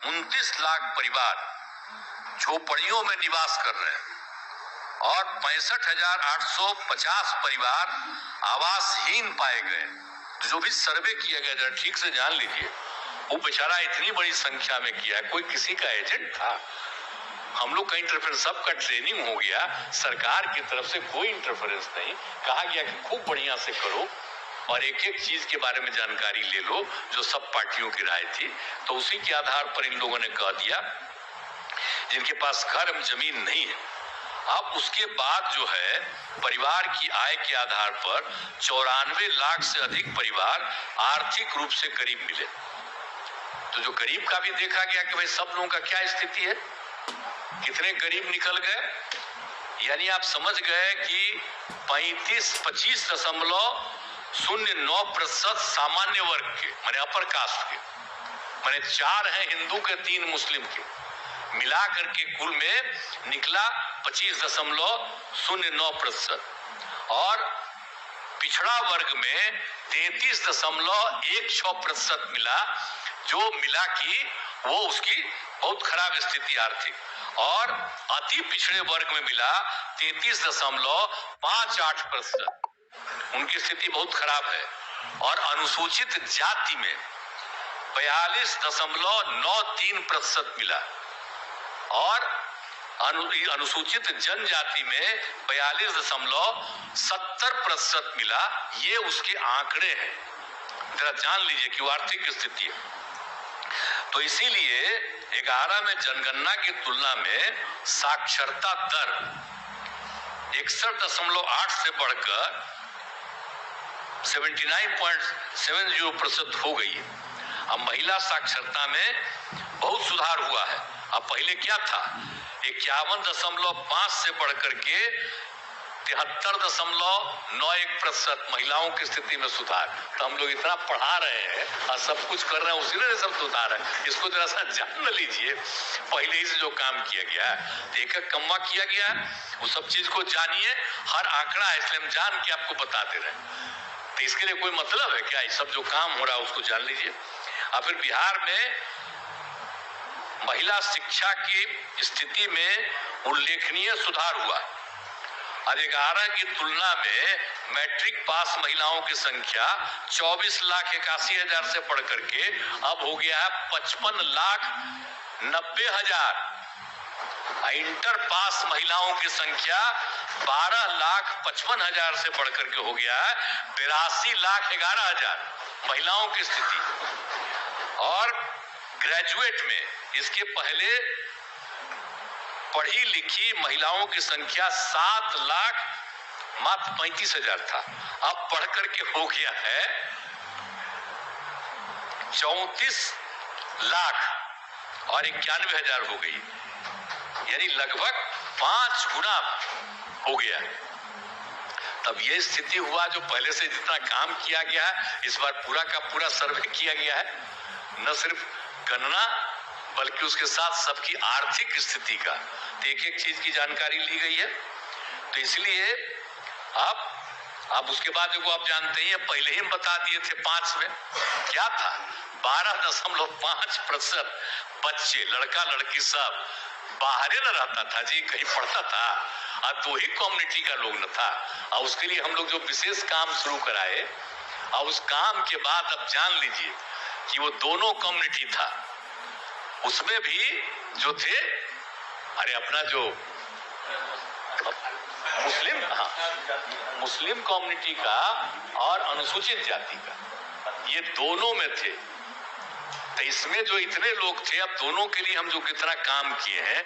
29 लाख परिवार झोपड़ियों में निवास कर रहे हैं और 65,850 परिवार आवासहीन पाए गए। तो जो भी सर्वे किया गया, जरा ठीक से जान लीजिए, वो बेचारा इतनी बड़ी संख्या में किया है, कोई किसी का एजेंट था? हम लोग का इंटरफेरेंस, सबका ट्रेनिंग हो गया, सरकार की तरफ से कोई इंटरफेरेंस नहीं, कहा गया कि खूब बढ़िया से करो और एक एक चीज के बारे में जानकारी ले लो जो सब पार्टियों की राय थी। तो उसी के आधार पर इन लोगों ने कह दिया जिनके पास घर जमीन नहीं है। अब उसके बाद जो है परिवार की आय के आधार पर 94 लाख से अधिक परिवार आर्थिक रूप से गरीब मिले। तो जो गरीब का भी देखा गया कि भाई सब लोगों का क्या स्थिति है, कितने गरीब निकल गए, यानी आप समझ गए कि 25.09% सामान्य वर्ग के, माने अपर कास्ट के, माने 4 हैं हिंदू के 3 मुस्लिम के, मिला करके कुल में निकला 25.09%। और पिछड़ा वर्ग में 33.16% मिला, जो मिला कि वो उसकी बहुत खराब स्थिति आर्थिक। और अति पिछड़े वर्ग में मिला 33.58%, उनकी स्थिति बहुत खराब है। और अनुसूचित जाति में 42.93% मिला और अनुसूचित जनजाति में 42.70% मिला। ये उसके आंकड़े हैं, जरा जान लीजिए कि वो आर्थिक स्थिति है। तो इसीलिए 11 में जनगणना की तुलना में साक्षरता दर 61.8 से बढ़कर 79.70% हो गई है। अब महिला साक्षरता में बहुत सुधार हुआ है। अब पहले क्या था, 51.5 से बढ़कर के 73.91% महिलाओं की स्थिति में सुधार। तो हम लोग इतना पढ़ा रहे हैं और सब कुछ कर रहे हैं, उसी ने सब सुधार है। इसको जरा सा जान लीजिए, पहले ही से जो काम किया गया है, एक एक कम्मा किया गया है, वो सब चीज को जानिए। हर आंकड़ा है, इसलिए हम जान के आपको बताते रहे। तो इसके लिए कोई मतलब है क्या? सब जो काम हो रहा है उसको जान लीजिए। और फिर बिहार में महिला शिक्षा की स्थिति में उल्लेखनीय सुधार हुआ। और 11 की तुलना में मैट्रिक पास महिलाओं की संख्या 24,81,000 से बढ़ करके अब हो गया है 55,90,000। इंटर पास महिलाओं की संख्या 12,55,000 से बढ़ करके हो गया है 82,11,000 महिलाओं की स्थिति। और ग्रेजुएट में इसके पहले पढ़ी लिखी महिलाओं की संख्या 7,35,000 था, अब बढ़ करके हो गया है 34,91,000 हो गई, यानी लगभग 5 गुना हो गया। तब ये स्थिति हुआ जो पहले से जितना काम किया गया है, इस बार पूरा का पूरा सर्वे किया गया है, न सिर्फ गणना बल्कि उसके साथ सबकी आर्थिक स्थिति का एक एक चीज की जानकारी ली गई है। तो इसलिए अब उसके बाद जो आप जानते हैं, पहले ही हम बता दिए थे 5 में क्या था, 12.5% बच्चे, लड़का लड़की सब बाहर न रहता था जी, कहीं पढ़ता था, और 2 ही कम्युनिटी का लोग न था। और उसके लिए हम लोग जो विशेष काम शुरू कराए, और उस काम के बाद अब जान लीजिए कि वो दोनों कम्युनिटी था, उसमें भी जो थे, अरे अपना जो मुस्लिम कम्युनिटी का और अनुसूचित जाति का, ये दोनों में थे। तो इसमें जो इतने लोग थे, अब दोनों के लिए हम जो कितना काम किए हैं